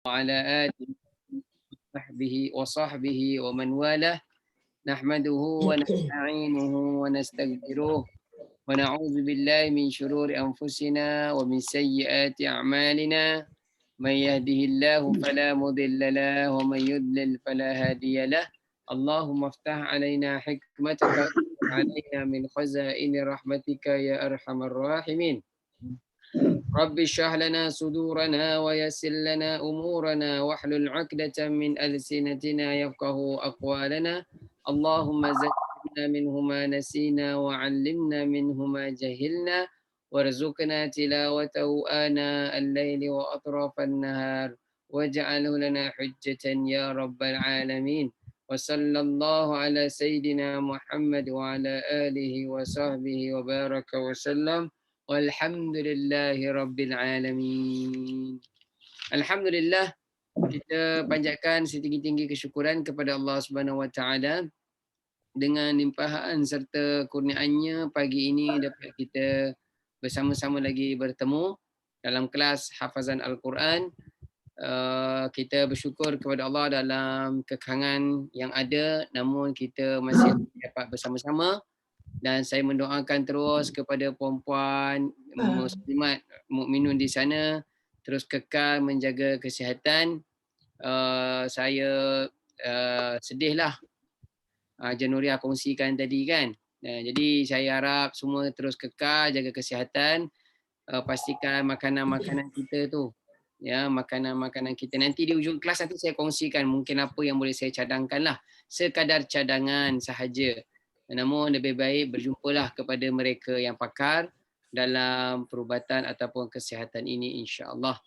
وعلى آله وصحبه ومن والاه نحمده ونستعينه ونستغفره ونعوذ بالله من شرور أنفسنا ومن سيئات أعمالنا من يهده الله فلا مضل له ومن يضلل فلا هادي له اللهم افتح علينا حكمتك علينا من خزائن رحمتك يا أرحم الراحمين رب اشرح لنا صدورنا ويسر لنا أمورنا واحلل عقدة من ألسنتنا يفقه أقوالنا اللهم زدنا منه ما نسينا وعلمنا منه ما جهلنا وارزقنا تلاوته آناء الليل وأطراف النهار واجعله لنا حجة يا رب العالمين وصلى الله على سيدنا محمد وعلى آله وصحبه وبارك وسلم Walhamdulillahi Rabbil Alamin. Alhamdulillah, kita panjatkan setinggi-tinggi kesyukuran kepada Allah Subhanahu Wa Taala dengan limpahan serta kurniaannya pagi ini dapat kita bersama-sama lagi bertemu dalam kelas hafazan Al-Quran. Kita bersyukur kepada Allah dalam kekangan yang ada, namun kita masih dapat bersama-sama. Dan saya mendoakan terus kepada puan-puan muslimat mukminun di sana terus kekal menjaga kesihatan. Saya sedihlah Januria kongsikan tadi kan. Jadi saya harap semua terus kekal jaga kesihatan. Pastikan makanan-makanan kita tu, ya, makanan-makanan kita nanti di ujung kelas nanti saya kongsikan mungkin apa yang boleh saya cadangkan lah, sekadar cadangan sahaja. Namun lebih baik berjumpalah kepada mereka yang pakar dalam perubatan ataupun kesihatan ini insya-Allah.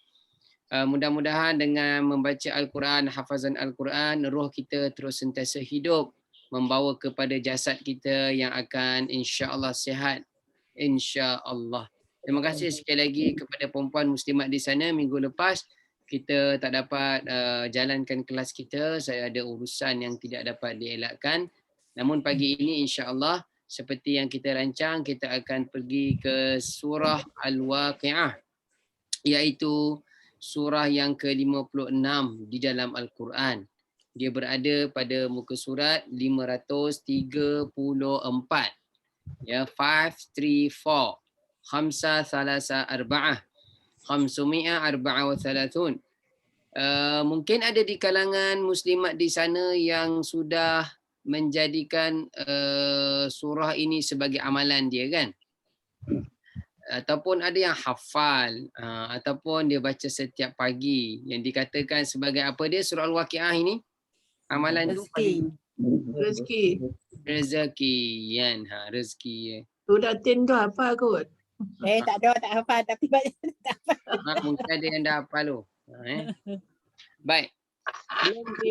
Mudah-mudahan dengan membaca Al-Quran, hafazan Al-Quran, roh kita terus sentiasa hidup, membawa kepada jasad kita yang akan insya-Allah sihat insya-Allah. Terima kasih sekali lagi kepada perempuan muslimat di sana. Minggu lepas kita tak dapat jalankan kelas kita, saya ada urusan yang tidak dapat dielakkan. Namun pagi ini insya-Allah seperti yang kita rancang, kita akan pergi ke surah Al-Waqi'ah, iaitu surah yang ke-56 di dalam Al-Quran. Dia berada pada muka surat 534. Ya, 534. Khamsa thalasa arba'ah. 534. Mungkin ada di kalangan muslimat di sana yang sudah menjadikan surah ini sebagai amalan dia kan, ataupun ada yang hafal, ataupun dia baca setiap pagi, yang dikatakan sebagai apa dia surah Al-Waqi'ah ini amalan tu rezeki kan, rezeki tu datin tu apa kot tak hafal tapi tak hafal. Mungkin ada yang dah hafal tu. Baik.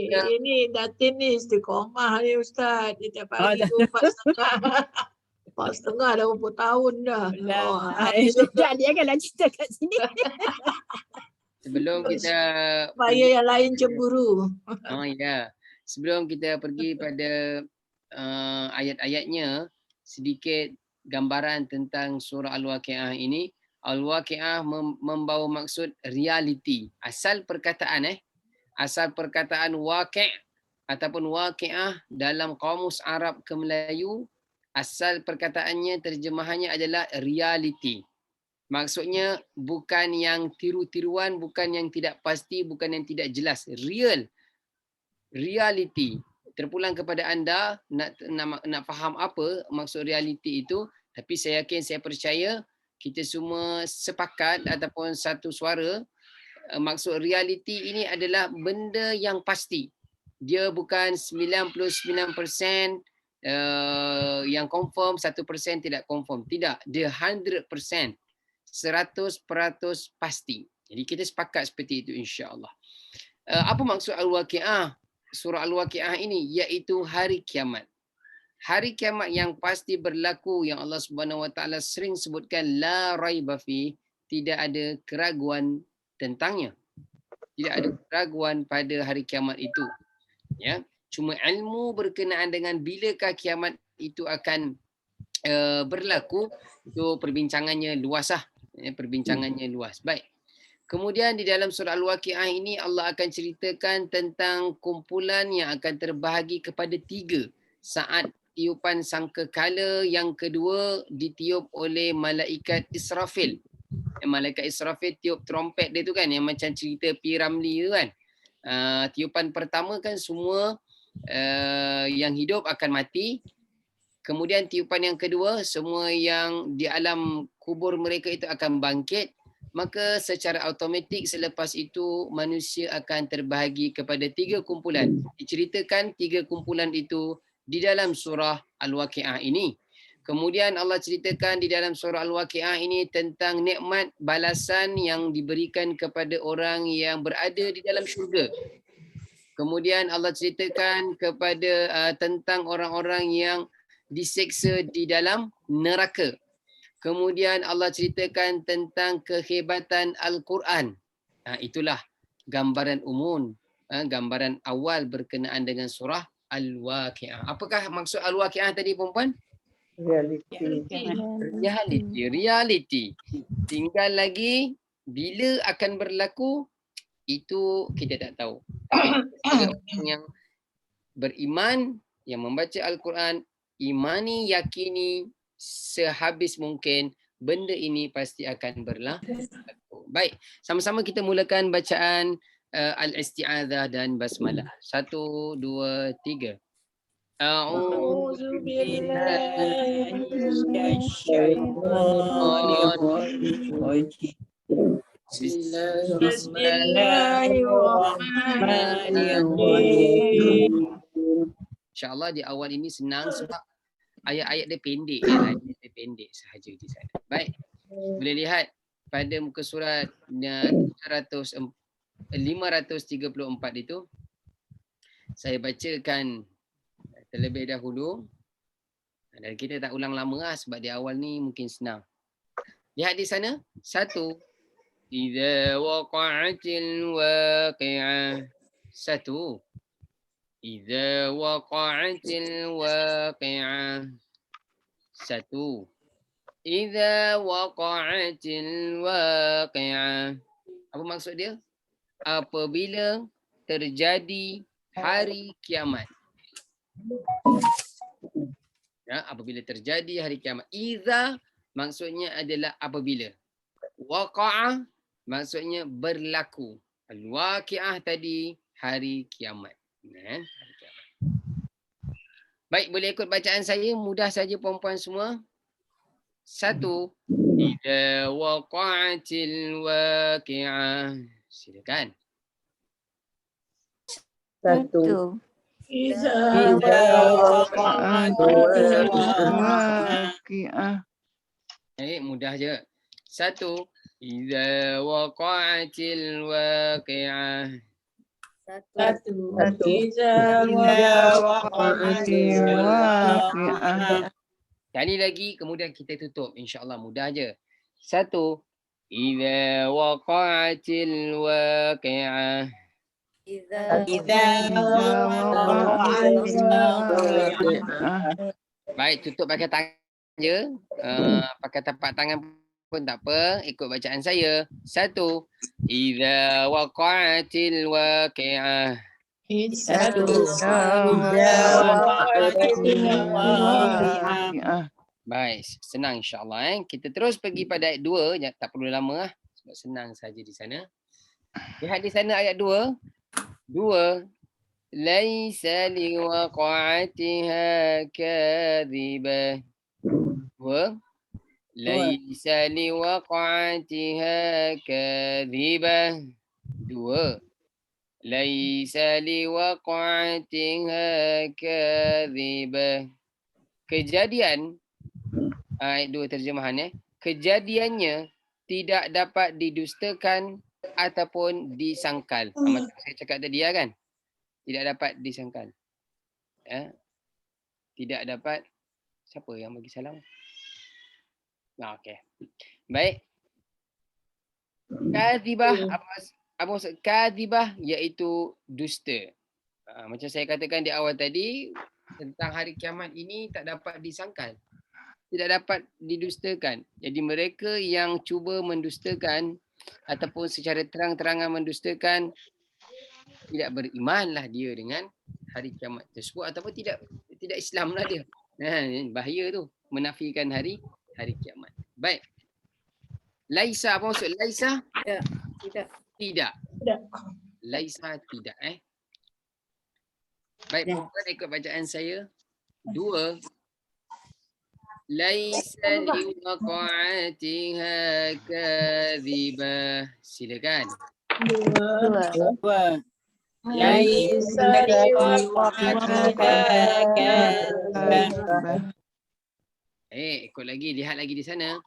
Ini datin ni istiqomah ni Ustaz. Dia tiap pagi tu 4.30. 4.30 dah berapa tahun dah. Dia akan cerita kat sini. Sebelum kita supaya yang lain cemburu. Ya. Sebelum kita pergi pada ayat-ayatnya, sedikit gambaran tentang surah Al-Waqi'ah ini. Al-Waqi'ah membawa maksud reality. Asal perkataan waqi' ataupun waqi'ah dalam kamus Arab ke Melayu, asal perkataannya, terjemahannya adalah reality. Maksudnya bukan yang tiru-tiruan, bukan yang tidak pasti, bukan yang tidak jelas. Reality. Terpulang kepada anda nak faham apa maksud reality itu, tapi saya yakin, saya percaya kita semua sepakat ataupun satu suara, maksud reality ini adalah benda yang pasti. Dia bukan 99% yang confirm, 1% tidak confirm. Tidak, dia 100%, 100% pasti. Jadi kita sepakat seperti itu insya-Allah. Apa maksud Al-Waqi'ah? Surah Al-Waqi'ah ini iaitu hari kiamat. Hari kiamat yang pasti berlaku, yang Allah Subhanahu Wa Taala sering sebutkan la raiba fi, tidak ada keraguan tentangnya. Tidak ada keraguan pada hari kiamat itu. Ya, cuma ilmu berkenaan dengan bilakah kiamat itu akan berlaku, itu perbincangannya luas lah. Perbincangannya luas. Baik. Kemudian di dalam surah Al-Waqiah ini Allah akan ceritakan tentang kumpulan yang akan terbahagi kepada 3 saat tiupan sangkakala yang kedua ditiup oleh malaikat Israfil. Malaikat Israfil tiup trompet dia tu kan, yang macam cerita P. Ramlee tu kan. Tiupan pertama kan semua yang hidup akan mati. Kemudian tiupan yang kedua, semua yang di alam kubur mereka itu akan bangkit. Maka secara automatik selepas itu manusia akan terbahagi kepada 3 kumpulan. Diceritakan 3 kumpulan itu di dalam surah Al-Waqiah ini. Kemudian Allah ceritakan di dalam surah Al-Waqiah ini tentang nikmat balasan yang diberikan kepada orang yang berada di dalam syurga. Kemudian Allah ceritakan kepada tentang orang-orang yang diseksa di dalam neraka. Kemudian Allah ceritakan tentang kehebatan Al-Quran. Itulah gambaran umum, gambaran awal berkenaan dengan surah Al-Waqiah. Apakah maksud Al-Waqiah tadi, perempuan? Reality. Tinggal lagi bila akan berlaku, itu kita tak tahu. Tapi orang yang beriman, yang membaca Al-Quran, imani, yakini sehabis mungkin benda ini pasti akan berlaku. Baik, sama-sama kita mulakan bacaan Al-Isti'adzah dan Basmalah. 1, 2, 3. A'udzu billahi Bismillahirrahmanirrahim. InsyaAllah di awal ini senang sebab ayat-ayat dia pendek. Ayat dia pendek sahaja di sana. Baik, boleh lihat pada muka surat 534 itu. Saya bacakan terlebih dahulu. Dan kita tak ulang lama lah sebab di awal ni mungkin senang. Lihat di sana. 1. Idza waqa'atil waqi'ah. 1. Idza waqa'atil waqi'ah. 1. Idza waqa'atil waqi'ah. Apa maksud dia? Apabila terjadi hari kiamat. Ya, apabila terjadi hari kiamat. Idza maksudnya adalah apabila. Waqa'ah maksudnya berlaku. Al-Waqi'ah tadi hari kiamat. Hari kiamat. Baik, boleh ikut bacaan saya. Mudah saja perempuan semua. 1. Idza waqa'atil waqi'ah. Silakan. 1. Iza waqi'ah. Mudah je. 1. Idza waqa'atil waqi'ah. 1. Iza waqa'atil waqi'ah. Sekali lagi, kemudian kita tutup. InsyaAllah mudah je. 1. Idza waqa'atil waqi'ah. Baik, tutup pakai tangan je. Pakai tapak tangan pun tak apa. Ikut bacaan saya. 1. Idza waqa'atil waqi'ah. 1. Baik, senang insyaAllah. Kita terus pergi pada ayat 2. Tak perlu lama lah. Sebab senang saja di sana. Lihat di sana ayat 2. 2. Laisa liwaqa'atiha kadhibah. 2. Laisa liwaqa'atiha kadhibah. 2. Laisa liwaqa'atiha kadhibah. Kejadian, ayat 2 terjemahan kejadiannya tidak dapat didustakan ataupun disangkal. Macam saya cakap tadi kan. Tidak dapat disangkal. Tidak dapat. Siapa yang bagi salam? Okey. Baik. Kadzibah, apa maksud kadzibah? Iaitu dusta. Macam saya katakan di awal tadi, tentang hari kiamat ini tak dapat disangkal. Tidak dapat didustakan. Jadi mereka yang cuba mendustakan ataupun secara terang-terangan mendustakan, tidak berimanlah dia dengan hari kiamat tersebut, ataupun tidak Islamlah dia. Bahaya tu, menafikan hari kiamat. Baik. Laisa, apa maksud laisa? Tidak. Tidak. Tidak. Laisa tidak. Baik, Ya. perempuan ikut bacaan saya. 2. Laisa liwaqa'atiha kadhibah. Silakan. 2. 2. Laisa liwaqa'atiha kadhibah. Ikut lagi, lihat lagi di sana.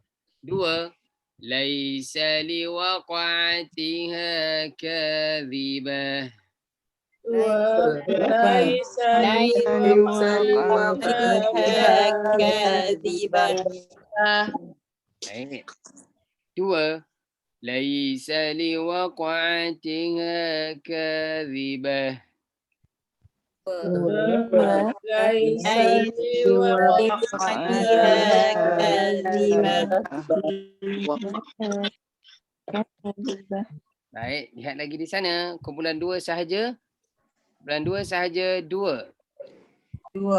2. Laisa liwaqa'atiha kadhibah. 2. Laisa Baik. 2. Laisa liwaqa'atiha kadhibah. Baik, lihat lagi di sana. Kumpulan 2 sahaja. Kumpulan 2 sahaja 2. 2.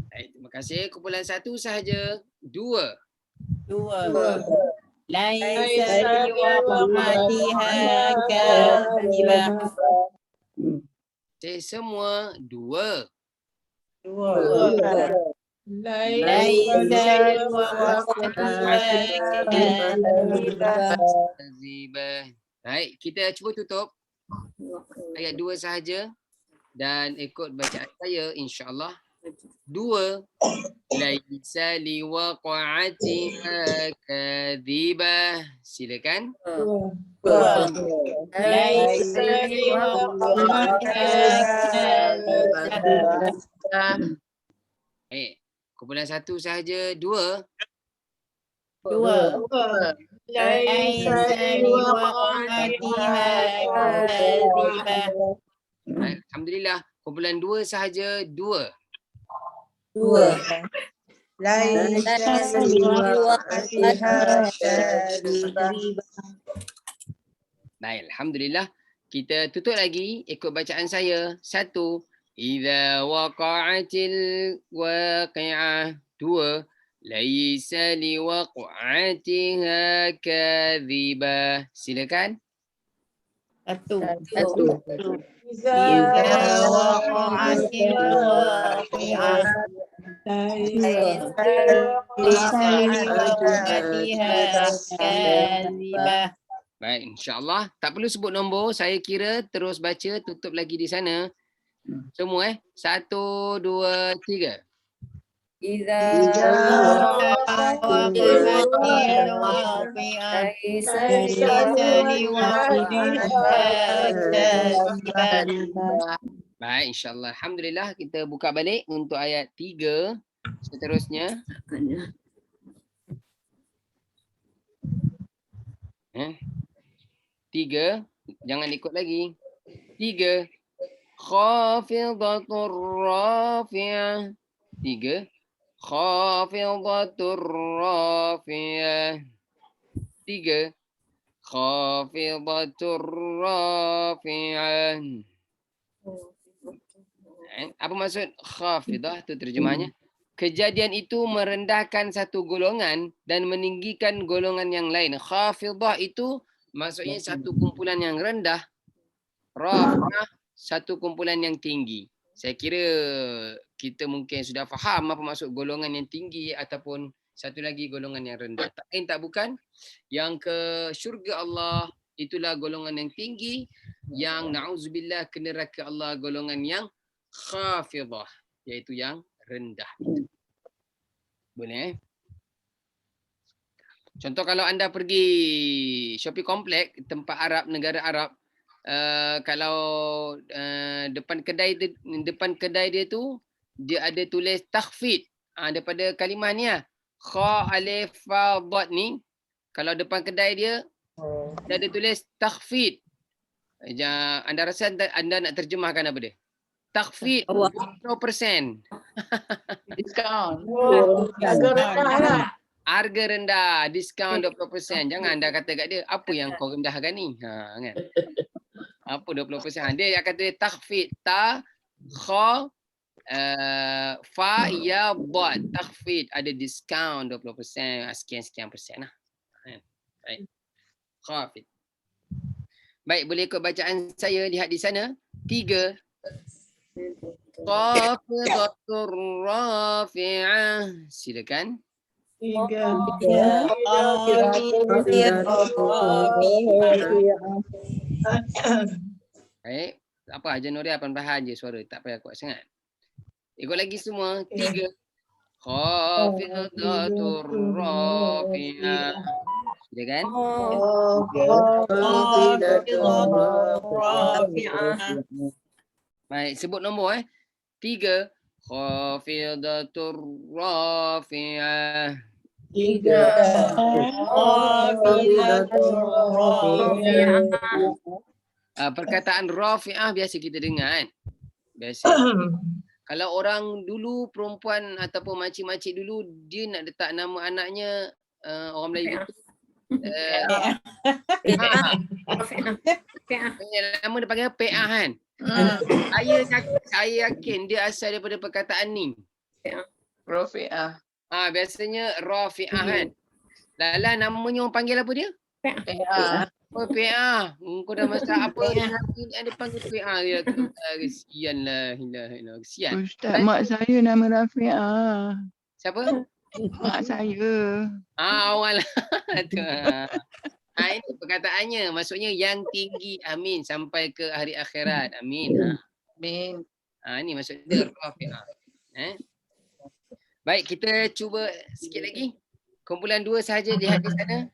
Baik, terima kasih. Kumpulan 1 sahaja 2. 2. Laisa liwaqa'atiha kadhibah. Semua 2. Laisa Kadhibah. Baik, kita cuba tutup ayat 2 sahaja dan ikut bacaan saya insya-Allah. 2. Laisa liwaqa'atiha kadhibah. Silakan. Laisa Kumpulan 1 sahaja 2. 2. Laisa liwaqa'atiha kadhibah. Alhamdulillah. Kumpulan 2 sahaja 2. Baik, alhamdulillah. Kita tutup lagi ikut bacaan saya. 1. Idza waqa'atil waqi'ah. 2. Laisa liwaqa'atiha kadhibah. Silakan. 1. Iza waqa'atil waqi'ah. Kadhibah. Baik, insya-Allah. Tak perlu sebut nombor. Saya kira terus baca, tutup lagi di sana. Semua 1, 2, 3. Baik, insya-Allah. Alhamdulillah, kita buka balik untuk ayat 3 seterusnya. 3, jangan ikut lagi. 3. Khafidatur rafi'ah. 3. Khafidatur rafi'ah. 3. Khafidatur rafi'ah. Apa maksud khafidah tu terjemahnya? Kejadian itu merendahkan satu golongan dan meninggikan golongan yang lain. Khafidah itu maksudnya satu kumpulan yang rendah. Rafi'ah satu kumpulan yang tinggi. Saya kira kita mungkin sudah faham apa maksud golongan yang tinggi ataupun satu lagi golongan yang rendah. Tak lain tak bukan yang ke syurga Allah itulah golongan yang tinggi, yang na'udzubillah ke neraka Allah golongan yang khafidah, iaitu yang rendah. Boleh? Contoh kalau anda pergi shopping komplek tempat Arab, negara Arab, kalau depan kedai dia tu dia ada tulis takhfid daripada kalimah ni kha alif fa dad ni, kalau depan kedai dia ada tulis takhfid. Anda rasa anda nak terjemahkan apa dia? Takhfid 20%. Diskaun. Harga rendah lah. Harga rendah, diskaun 20%. Jangan anda kata kat dia, apa yang kau rendahkan ni? Kan? Apa 20%? Dia kata takhfid, ta, kha, fa, ya, bot. Takhfid, ada diskaun 20%, sekian-sekian persen lah. Baik. Khafid. Baik, boleh ikut bacaan saya, lihat di sana. 3. Khafidatur rafi'ah. Silakan. 3. Baik. Apa Haji Nuria perlahan je suara, tak payah kuat sangat. Ikut lagi semua. 3. Khafidatur rafi'ah. Silakan. Baik, sebut nombor 3. Khafidatur rafi'ah. 3. Perkataan rafi'ah biasa kita dengar kan. Biasa. Kalau orang dulu, perempuan ataupun makcik-makcik dulu, dia nak letak nama anaknya, orang Melayu itu, nama dia panggil PA kan. Saya yakin dia asal daripada perkataan ni. Rafi'ah. Biasanya rafi'ah kan. Lala namanya orang panggil apa dia? PA. Oh, PA. Kau dah masak apa? Dia panggil PA. Dia kesian lah. Kesian. Ustaz, mak saya nama Rafi'ah. Siapa? Mak saya. Orang lah. Ini perkataannya. Maksudnya yang tinggi. Amin. Sampai ke hari akhirat. Amin. Amin. Ini maksud dia rafi'ah. Baik, kita cuba sikit lagi. Kumpulan 2 sahaja lihat di sana.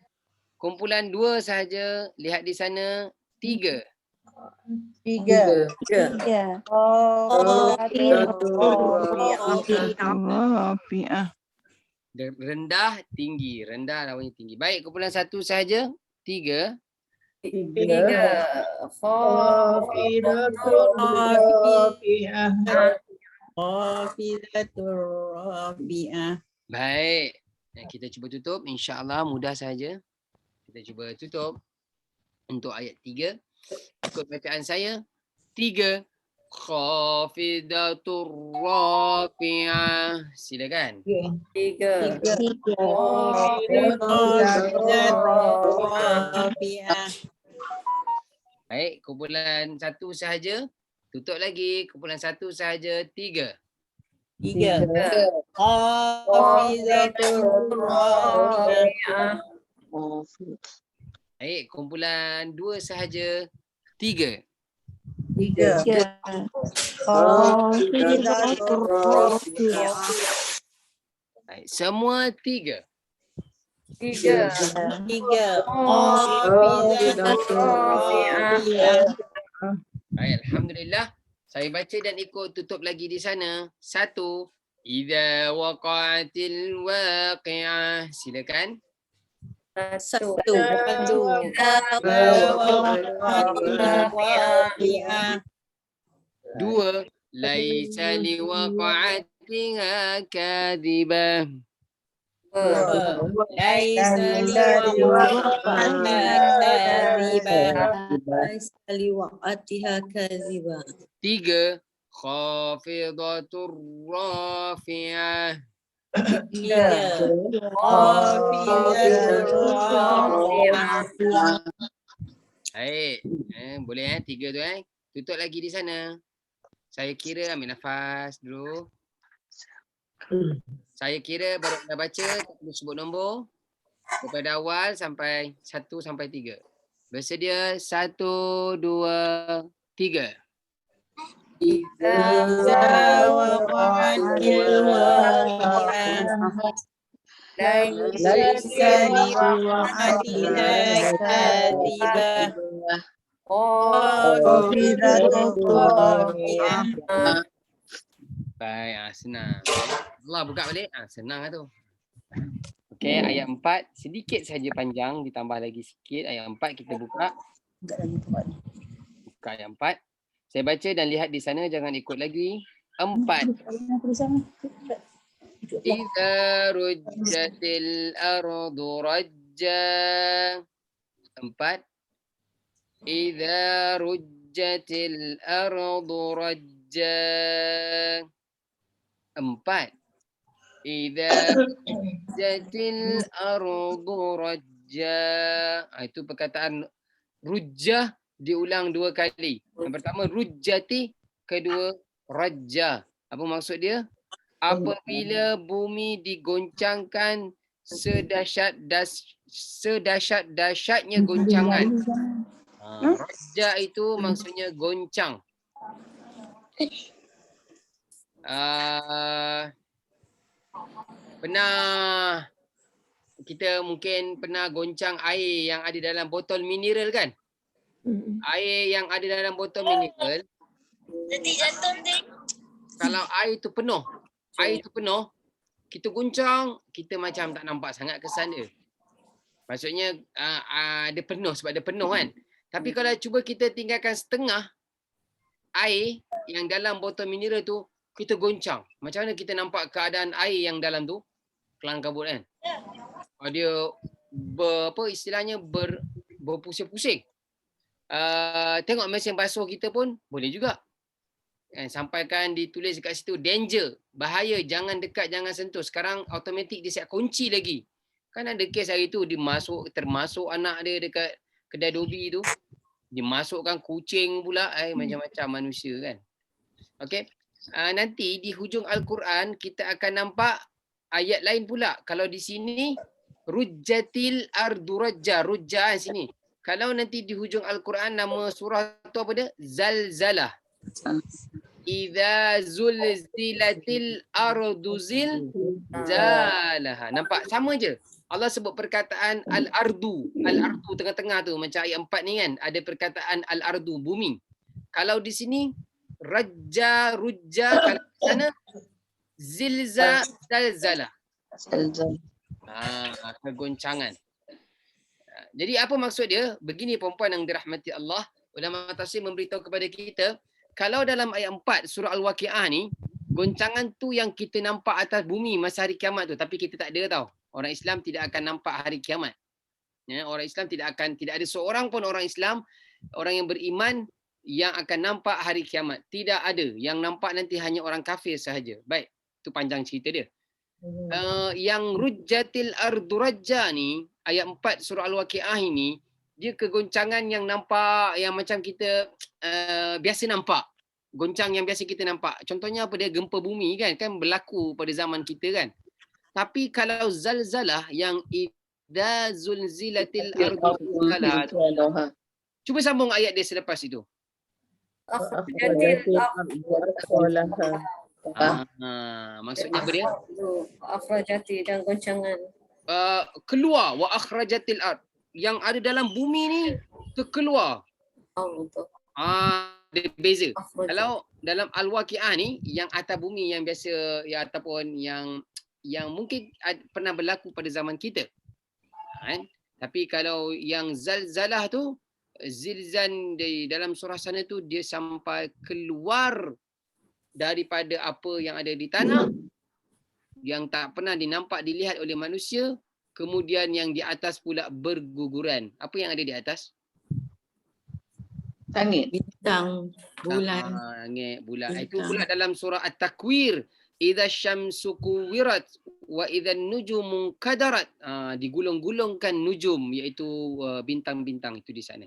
Kumpulan 2 sahaja lihat di sana. 3. 3. Rafi'ah. Rendah, tinggi. Rendah lawannya tinggi. Baik, kumpulan 1 sahaja. 3. Baik. Kita cuba tutup. InsyaAllah mudah saja. Kita cuba tutup. Untuk ayat 3. Ikut bacaan saya. 3. Khafidatur rafi'ah. Silakan. 3. Baik, kumpulan 1 sahaja. Tutup lagi. Kumpulan 1 sahaja. 3. 3. Baik, kumpulan 2 sahaja. 3. 3. Baik, semua 3. 3. Baik, alhamdulillah. Saya baca dan ikut, tutup lagi di sana. 1. Idza waqa'atil waqi'ah. Silakan. 1. 2. Laisa liwaqa'atiha kadhibah. Tiga. Khafidatur rafi'ah. Baik. Boleh 3 tu Tutup lagi di sana. Saya kira, ambil nafas dulu. Saya kira baru anda baca, tak perlu sebut nombor. Daripada awal sampai 1 sampai 3. Bersedia? 1, 2, 3. Baik, senang. Allah buka balik. Senang lah tu. Okey, ayat 4 sedikit saja panjang, ditambah lagi sikit. Ayat 4 kita buka. Buka ayat 4. Saya baca dan lihat di sana, jangan ikut lagi. 4. Idza rujjatil ardu rajja. 4. Idza rujjatil ardu rajja. 4. Idza rujjatil ardu rajja. Itu perkataan rujjah diulang 2 kali. Yang pertama rujjati, kedua rajja. Apa maksud dia? Apabila bumi digoncangkan sedahsyat-dahsyatnya goncangan. Rajja itu maksudnya goncang. Pernah kita mungkin pernah goncang air yang ada dalam botol mineral kan? Air yang ada dalam botol mineral, kalau air tu penuh, kita goncang, kita macam tak nampak sangat kesan dia. Maksudnya dia penuh sebab dia penuh kan. Tapi kalau cuba kita tinggalkan setengah air yang dalam botol mineral tu, kita goncang. Macam mana kita nampak keadaan air yang dalam tu? Kelang kabut kan. Dia istilahnya berpusing-pusing. Tengok mesin basuh kita pun boleh juga. Sampaikan ditulis kat situ danger, bahaya, jangan dekat, jangan sentuh. Sekarang automatik dia siap kunci lagi. Kan ada kes hari tu termasuk anak dia dekat kedai dobi tu. Dimasukkan kucing pula, macam-macam manusia kan. Okey. Nanti di hujung Al-Quran kita akan nampak ayat lain pula. Kalau di sini rujjatil ardu rajja, rujja sini. Kalau nanti di hujung Al-Quran nama surah tu apa dia? Zalzalah. Idza zulzilatil ardu zilzalaha. Nampak sama je. Allah sebut perkataan al-ardu. Al-ardu tengah-tengah tu macam ayat 4 ni kan, ada perkataan al-ardu, bumi. Kalau di sini rajja, rujja, kalau di sana zalzalah. Kegoncangan. Jadi apa maksud dia? Begini perempuan yang dirahmati Allah, ulama tafsir memberitahu kepada kita, kalau dalam ayat 4 surah Al-Waqiah ni, goncangan tu yang kita nampak atas bumi masa hari kiamat tu, tapi kita tak ada tau. Orang Islam tidak akan nampak hari kiamat. Ya, orang Islam tidak ada seorang pun orang Islam, orang yang beriman yang akan nampak hari kiamat. Tidak ada. Yang nampak nanti hanya orang kafir sahaja. Baik, itu panjang cerita dia. Yang rujjatil ardu rajja ni, ayat 4 surah Al-Waqiah ini, dia kegoncangan yang nampak, yang macam kita biasa nampak. Goncang yang biasa kita nampak. Contohnya apa dia? Gempa bumi kan berlaku pada zaman kita kan. Tapi kalau zalzalah yang idza zulzilatil ardu zilzalaha. Cuba sambung ayat dia selepas itu. Maksudnya apa dia? Akhrajati dan goncangan. Keluar wa akhrajatil ard. Yang ada dalam bumi ni keluar. Dia beza. Kalau dalam Al-Waqiah ni yang atas bumi yang biasa ya, ataupun yang mungkin pernah berlaku pada zaman kita. Kan? Tapi kalau yang zalzalah tu, zilzan di dalam surah sana tu dia sampai keluar daripada apa yang ada di tanah yang tak pernah dilihat oleh manusia, kemudian yang di atas pula berguguran. Apa yang ada di atas? Langit. Bintang, bulan. Langit, bulan. Itu pula dalam surah At-Takwir. Idza syamsu kuwirat wa idza nujumu kadarat. Digulung-gulungkan nujum, iaitu bintang-bintang itu di sana.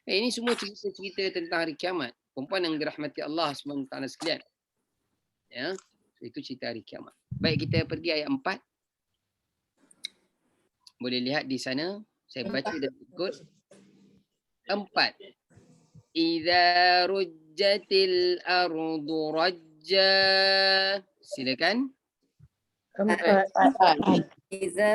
Ini semua cerita tentang hari kiamat. Perempuan yang dirahmati Allah SWT sekalian. Ya, itu cerita hari kiamat. Baik, kita pergi ayat 4. Boleh lihat di sana. Saya baca dan ikut. 4. Idza rujjatil ardu rajja. Silakan. 4. Iza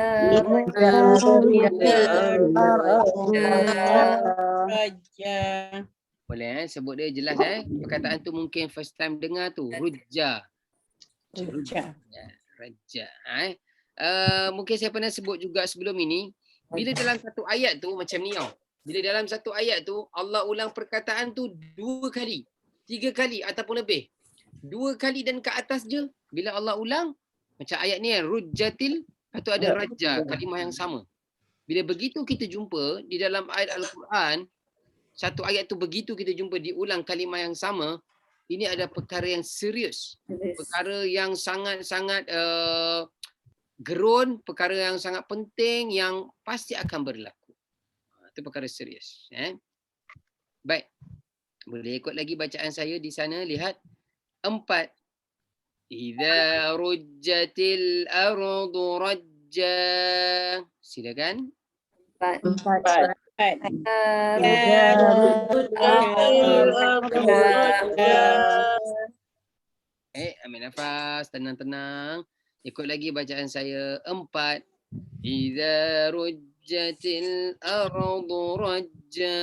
boleh sebut dia jelas perkataan tu mungkin first time dengar tu rujja. Rajja. Mungkin saya pernah sebut juga sebelum ini, bila dalam satu ayat tu macam ni tau. Bila dalam satu ayat tu Allah ulang perkataan tu 2 kali. 3 kali ataupun lebih. 2 kali dan ke atas je. Bila Allah ulang, macam ayat ni rujjatil, atau ada raja, kalimah yang sama. Bila begitu kita jumpa di dalam ayat Al-Quran, satu ayat tu begitu kita jumpa diulang kalimah yang sama, ini ada perkara yang serius. Perkara yang sangat-sangat gerun, perkara yang sangat penting yang pasti akan berlaku. Itu perkara serius. Baik. Boleh ikut lagi bacaan saya di sana. Lihat. 4. Idza rujjatil ardu rajja. Silakan. 4. Ambil nafas, tenang-tenang. Ikut lagi bacaan saya. 4. Idza rujjatil ardu rajja.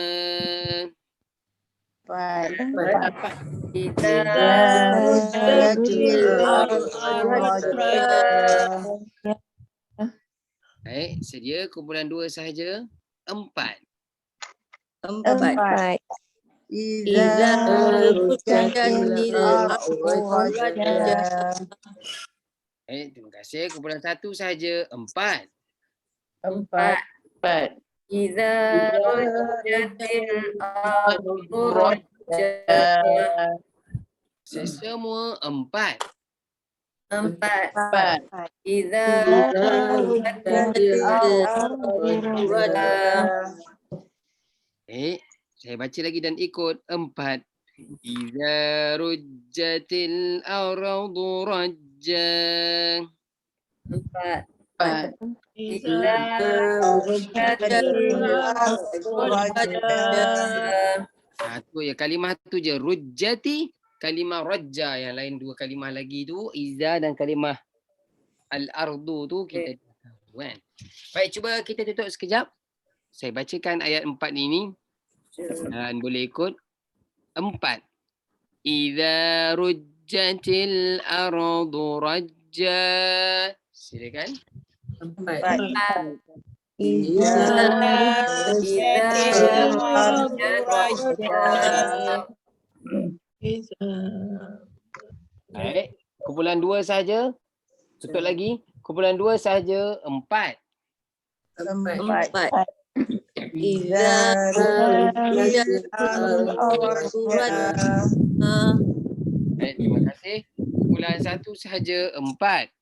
Baik, sedia kumpulan 2 sahaja. 4. Terima kasih. Kumpulan 1 sahaja. 4. Iza rujjatil ardu rajja. Semua 4. 4. Iza rujjatil ardu rajja. Saya baca lagi dan ikut. 4. Iza rujjatil ardu rajja. 4. Tu ya, kalimah tu je. Rujjati, kalimah rajja. Yang lain 2 kalimah lagi tu, iza dan kalimah al-ardu tu kita tahu kan. Baik, cuba kita tutup sekejap. Saya bacakan ayat 4 ini dan boleh ikut. 4. Iza rujjatil ardu rajja. Silakan. 4. Baik, kumpulan 2 saja. Tutup lagi. Kumpulan 2 saja. 4. Baik, terima kasih. Kumpulan 1 sahaja. 4.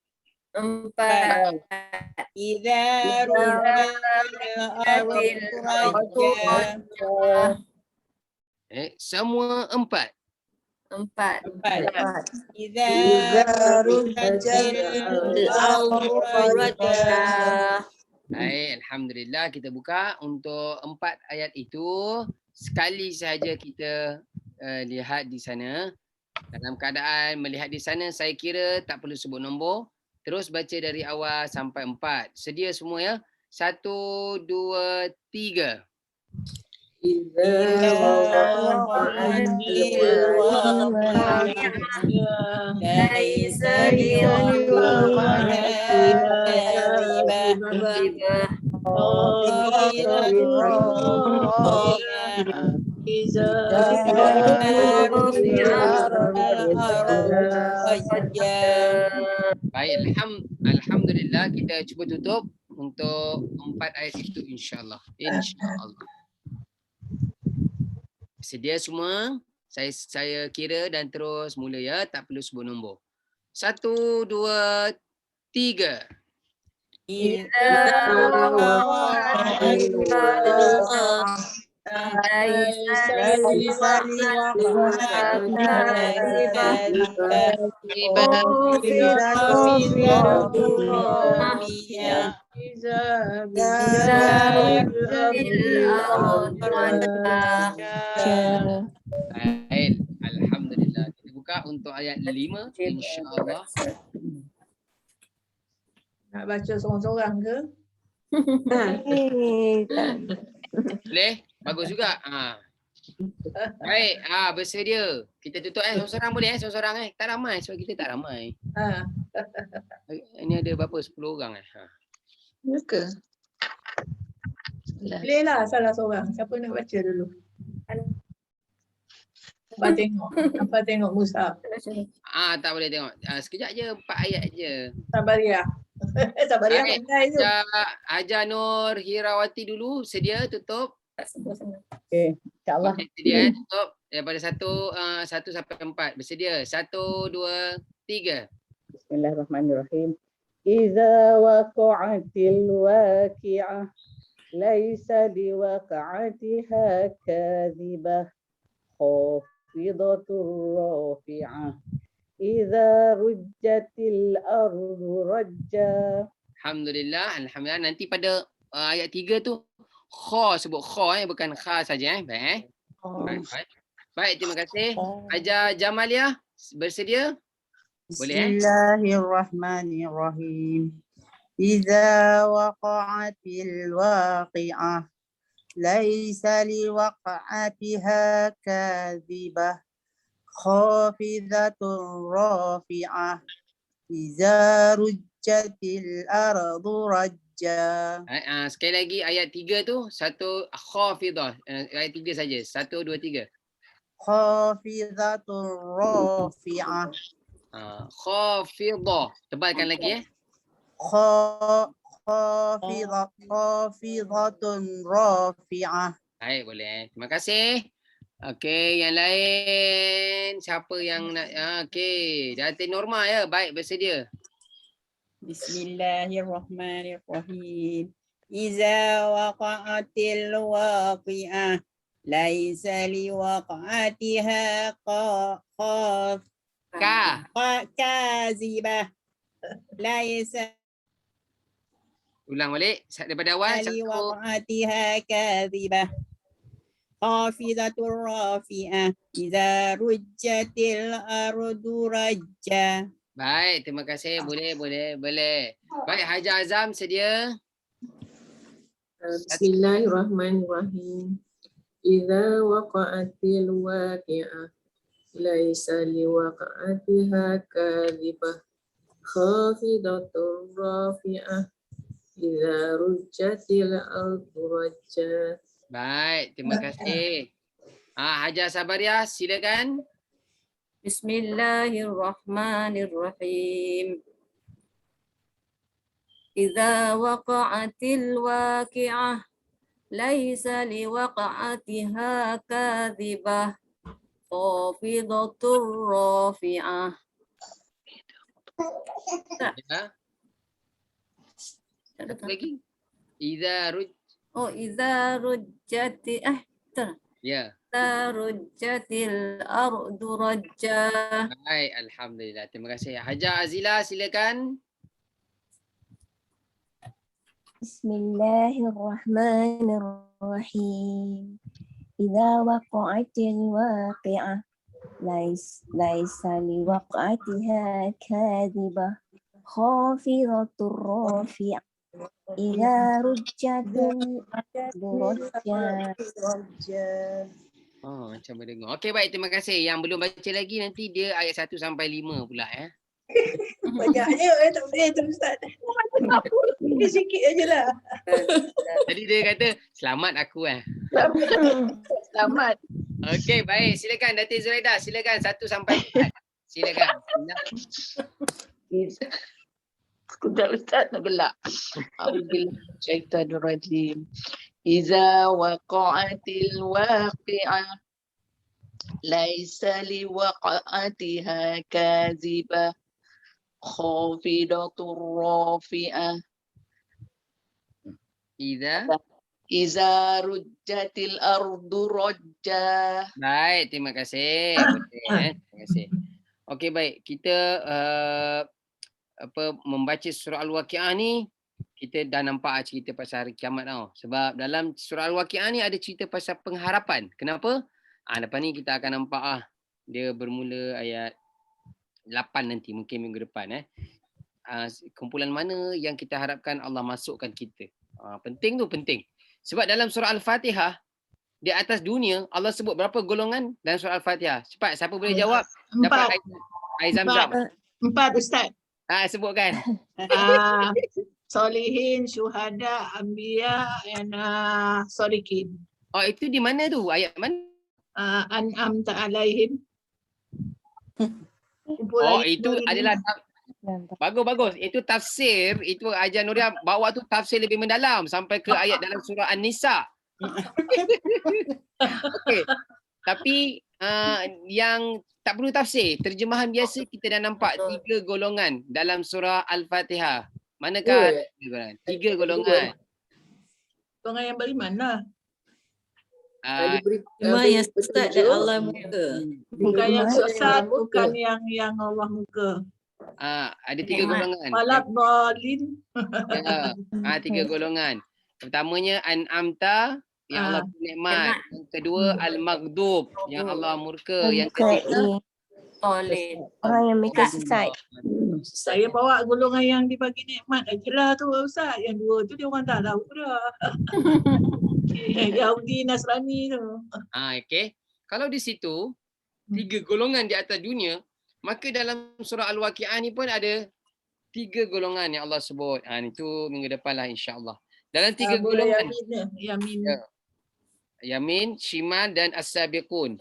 Iza rujjatil ardu rajja. Semua 4. 4. Iza rujjatil ardu rajja. Baik, alhamdulillah kita buka untuk 4 ayat itu. Sekali sahaja kita lihat di sana. Dalam keadaan melihat di sana, saya kira tak perlu sebut nombor. Terus baca dari awal sampai 4. Sedia semua ya? 1, 2, 3. Baik, alhamdulillah kita cuba tutup untuk 4 ayat itu insya-Allah. Insya-Allah. Sedia semua? Saya kira dan terus mula ya, tak perlu sebut nombor. 1, 2, 3. Baik, alhamdulillah. Kita buka untuk ayat 5 insya-Allah. Nak baca seorang-seorang ke? Boleh? Bagus juga. Baik, bersedia. Kita tutup seorang-seorang boleh seorang-seorang Tak ramai sebab kita tak ramai. Ini ada berapa? 10 orang Ya ke? Boleh lah salah seorang. Siapa nak baca dulu? Apa tengok Musa. Tak boleh tengok. Sekejap je, 4 ayat je. Sabaria. Sabaria Baik. pandai tu. Hajar Nur Hirawati dulu sedia tutup. Okey, insya-Allah. Okey, sedia tutup daripada 1 sampai 4. Bersedia. 1, 2, 3. Bismillahirrahmanirrahim. Iza waqa'atil waqi'ah laisa liwaqa'atiha kadhibah khafidatur rafi'ah. Iza rujjatil ardu rajja. Alhamdulillah. Nanti pada ayat 3 tu kha sebut kha bukan kha saja baik. Baik, terima kasih. Hajar Jamaliah bersedia? Boleh Bismillahirrahmanirrahim. Iza waqa'atil waqi'ah laisa liwaqa'atiha kadhibah khafidatur rafi'ah. Iza rujjatil ardu rajja. Sekali lagi ayat 3 tu satu khafidah. Ayat 3 saja. 1, 2, 3. Khafidatur rafi'ah. Khafidah. Tebalkan lagi Khafidatun rafi'ah. Baik, boleh. Terima kasih. Okey, yang lain siapa yang nak okey, Datin Norma ya. Baik, bersedia. Bismillahirrahmanirrahim. Iza waqa'atil waqi'ah laisa liwaqa'atiha kazibah. Laisa Ulang balik daripada awal. liwaqa'atiha kazibah. Khafidatur rafi'ah. Iza rujjatil ardu rajja. Baik, terima kasih. Boleh. Baik, Hajar Azam sedia? Bismillahirrahmanirrahim. Idza waqa'atil waqi'ah laisa liwaqa'atiha kadhibah khafidatur rafi'ah. Idza rujjatil ardu rajja. Baik, terima kasih. Hajar Sabariah, silakan. Bismillahirrahmanirrahim. Idza waqa'atil waqi'ah laisa liwaqa'atiha kadhibah khafidatur rafi'ah. Ya. Satu lagi. Idza rujjati Ya. Rujjatil ardu rajja. Baik, alhamdulillah. Terima kasih. Hajar Azila, silakan. Bismillahirrahmanirrahim. Idza waqa'atil waqi'ah laisa liwaqa'atiha kadhibah khafidatur rafi'ah. Idza rujjatil ardu rajja. Macam mendengar. Okey, baik. Terima kasih. Yang belum baca lagi nanti dia ayat 1 sampai 5 pula ya. Banyaknya tak boleh tu Ustaz. Sikit aje lah. Tadi dia kata selamat aku Selamat. Okey, baik. Silakan Datin Zuraida. Silakan 1 sampai 4. Silakan. Sekejap Ustaz nak gelak. Auzubillahi minasyaitanir rajim. Iza waqa'atil waqi'ah laisa liwaqa'atiha kadhibah khafidatur rafi'ah. Iza rujjatil ardu rajja. Baik, terima kasih. Terima kasih. Okey, baik. Kita membaca surah Al-Waqi'ah ni, kita dah nampak cerita pasal hari kiamat tau. Sebab dalam surah Al-Waqi'ah ni ada cerita pasal pengharapan. Kenapa? Lepas ni kita akan nampak dia bermula ayat 8 nanti, mungkin minggu depan. Kumpulan mana yang kita harapkan Allah masukkan kita. Penting tu, penting. Sebab dalam surah Al-Fatihah, di atas dunia, Allah sebut berapa golongan dalam surah Al-Fatihah. Cepat, siapa boleh jawab? 4. Dapat air Zam-Zam. 4 Ustaz. Sebutkan. Solihin, syuhada, anbiya, and solikin. Itu di mana tu? Ayat mana? an'amta alaihim. Oh, itu adalah bagus. Itu tafsir, itu Ajar Nuria bawa tu tafsir lebih mendalam sampai ke ayat dalam surah An-Nisa. Okey. Tapi yang tak perlu tafsir, terjemahan biasa kita dah nampak 3 golongan dalam surah Al-Fatihah. Manakah 3 golongan? Golongan yang beriman lah. Cuma yang sesat dan Allah muka. Bukan yang sesat, bukan yang Allah muka. Ada 3 golongan. Malak balin. Ya. 3 golongan. Pertamanya An'amta, yang Allah beri nikmat. Yang kedua Al-Maghdub, yang Allah murka. Yang ketiga Oleh. Orang yang mereka sesat. Saya bawa golongan yang dibagi nikmat aja lah tu Ustaz. Yang dua tu dia orang tak tahu dah. Yahudi, Nasrani tu. Okey. Kalau di situ 3 golongan di atas dunia, maka dalam surah Al-Waqi'ah ni pun ada 3 golongan yang Allah sebut. Itu minggu depan lah insya-Allah. Dalam 3 golongan. Yamin. Yamin, Shimal dan As-Sabiqun.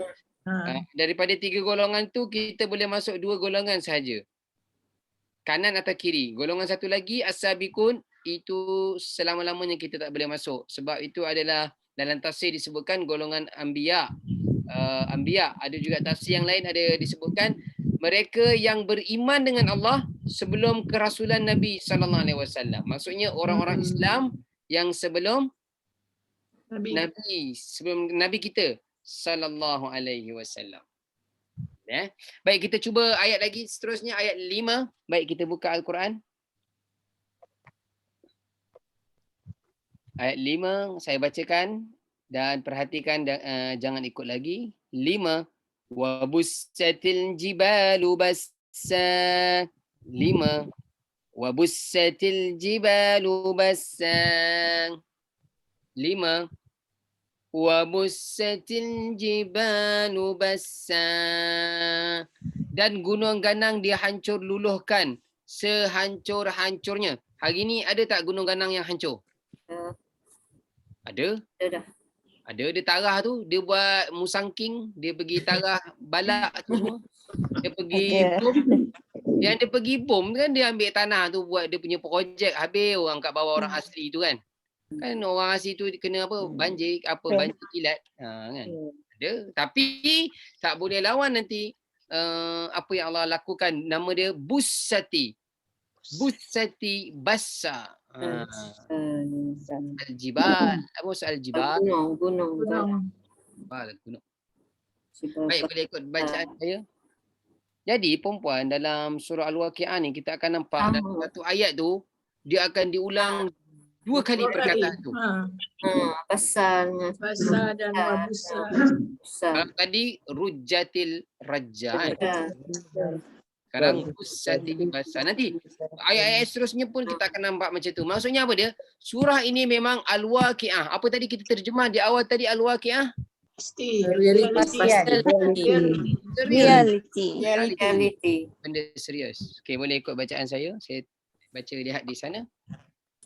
Daripada 3 golongan tu kita boleh masuk 2 golongan sahaja. Kanan atau kiri. Golongan satu lagi As-Sabiqun, itu selama-lamanya kita tak boleh masuk. Sebab itu adalah dalam tafsir disebutkan golongan Anbiya. Anbiya. Ada juga tafsir yang lain ada disebutkan mereka yang beriman dengan Allah sebelum kerasulan Nabi SAW. Maksudnya orang-orang Islam yang sebelum Nabi, sebelum Nabi kita sallallahu alaihi wasallam. Baik, kita cuba ayat lagi seterusnya, ayat 5. Baik, kita buka Al-Quran. Ayat 5 saya bacakan dan perhatikan jangan ikut lagi. 5. Wa bussatil jibalu bassa. 5. Wa bussatil jibalu bassa. 5. Wa bussatil jibalu bassa. Dan gunung ganang dia hancur luluhkan sehancur-hancurnya. Hari ni ada tak gunung ganang yang hancur? Ada? Ada. Dia tarah tu, dia buat musangking, dia pergi tarah balak tu semua. Dia pergi bom. Yang dia pergi bom kan, dia ambil tanah tu buat dia punya projek, habis orang kat bawah orang asli tu kan. Kan orang asli tu kena apa? Banjir kilat. Kan. Ada. Tapi tak boleh lawan nanti apa yang Allah lakukan. Nama dia Bussati. Bussati Bassa. Al-Jibal. Apa maksud Al-Jibal? Gunung. Gunung. Baik, boleh ikut bacaan saya. Jadi perempuan dalam surah Al-Waqi'ah ni kita akan nampak dalam satu ayat tu dia akan diulang 2 kali perkataan tu. Pasal dan wabusa. Kalau tadi rujjatil rajja. Sekarang bussatil bassa. Nanti ayat-ayat seterusnya pun kita akan nampak macam tu. Maksudnya apa dia? Surah ini memang Al-Waqi'ah. Apa tadi kita terjemah di awal tadi Al-Waqi'ah? Reality. Benda serius. Okey, boleh ikut bacaan saya. Saya baca lihat di sana.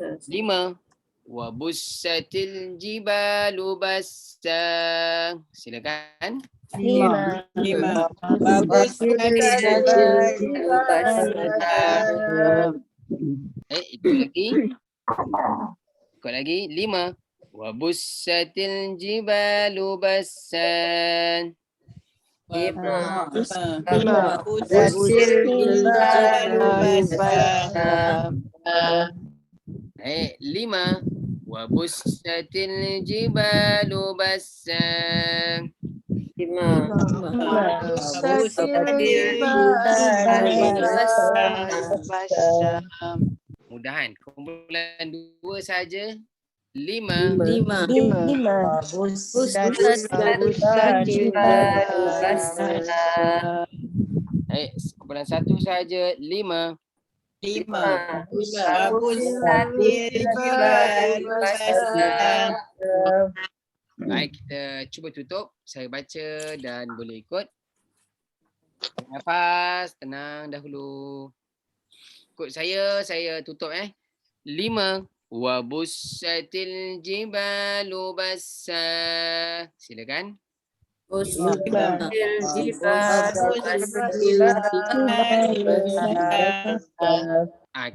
5. Wa bussatil jibalu bassa. Silakan. 5. Ikut lagi. Ikut lagi. 5. Wa bussatil jibalu bassa. 5. Baik, 5. Wa bussatil jibalu bassa. 5. Mudahan. Kumpulan 2 saja. 5. Baik, kumpulan 1 saja. 5. Baik, kita cuba tutup. Saya baca dan boleh ikut. Nafas, tenang dahulu. Ikut saya tutup 5. Wa bussatil jibalu bassa. Silakan. Busatil jibalu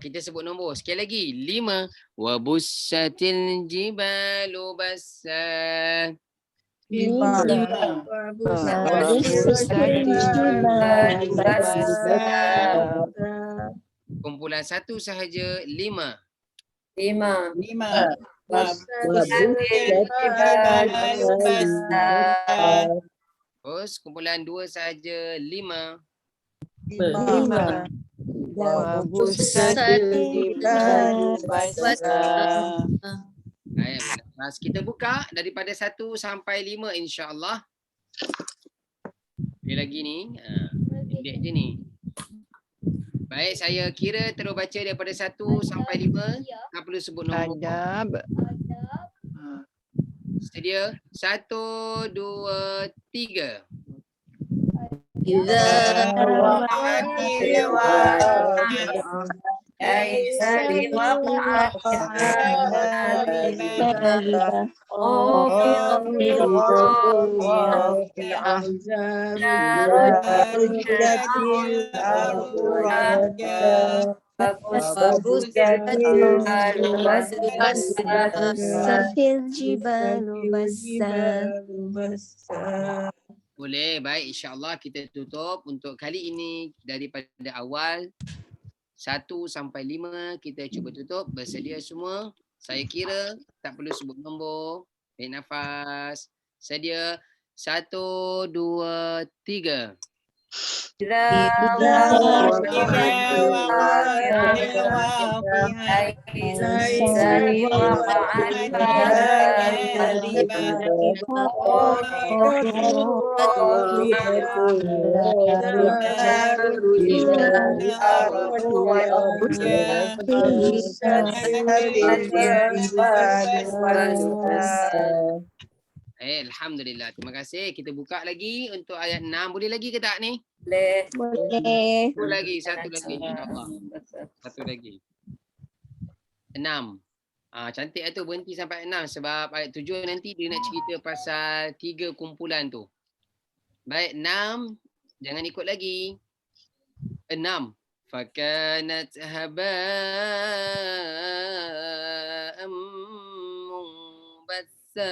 Kita sebut nombor. Sekali lagi. 5. Wa bussatil jibalu bassa. 5. Kumpulan satu sahaja 5. 5. 5. Terus kumpulan 2 sahaja 5. 5. Baik, kelas kita buka daripada 1 sampai 5 insya-Allah. Dia lagi ni, pendek je ni. Baik, saya kira terus baca daripada 1 sampai 5. Tak perlu sebut nombor. Adab. Sedia? 1, 2, 3. Idza waqa'atil waqi'ah laisa liwaqa'atiha Boleh, baik, insya-Allah kita tutup untuk kali ini daripada awal 1 sampai 5 kita cuba tutup. Bersedia semua? Saya kira tak perlu sebut nombor. Tarik nafas. Sedia? 1, 2, 3. Alhamdulillah. Terima kasih. Kita buka lagi untuk ayat 6. Boleh lagi ke tak ni? Boleh. Satu lagi, satu lagi insya-Allah. Satu lagi. 6. Cantik lah tu, berhenti sampai 6 sebab ayat 7 nanti dia nak cerita pasal 3 kumpulan tu. Baik, 6. Jangan ikut lagi. 6. Fakanat haba'am munbatsa.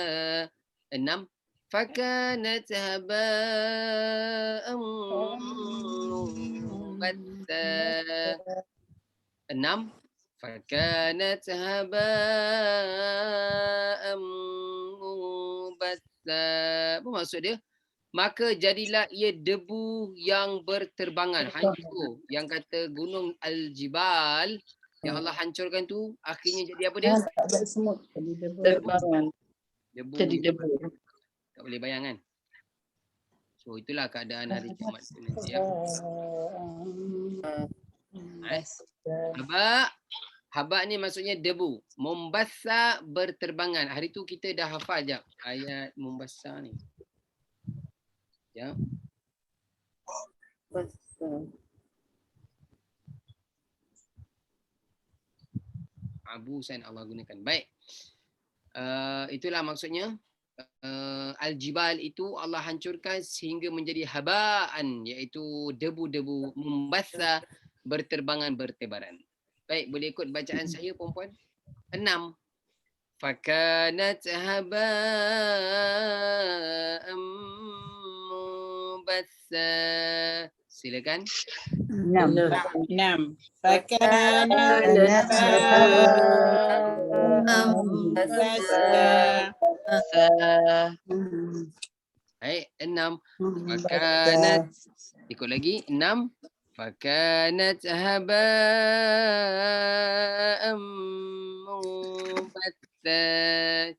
6. Fakanat haba'am munbatsa. 6. Fakanat haba'am munbatsa. Apa maksud dia? Maka jadilah ia debu yang berterbangan, hancur. Yang kata gunung Al-Jibal yang Allah hancurkan tu akhirnya jadi apa dia? Terbangan. Debu. Jadi debu. Tak boleh bayangkan. So itulah keadaan hari Jumaat tu nanti ya. Haba ni maksudnya debu. Mumbassa berterbangan. Hari tu kita dah hafal jap ayat mumbassa ni. Ya. Abusan Allah gunakan. Baik. Itulah maksudnya. Al-Jibal itu Allah hancurkan sehingga menjadi habaan, iaitu debu-debu, mumbassa berterbangan bertebaran. Baik, boleh ikut bacaan saya perempuan? 6. Fakanat haba'am mumbassa. Silakan. 6. Fakanat Baik, 6. Fakanat. Ikut lagi. 6. Fakanat haba'am mumbassa.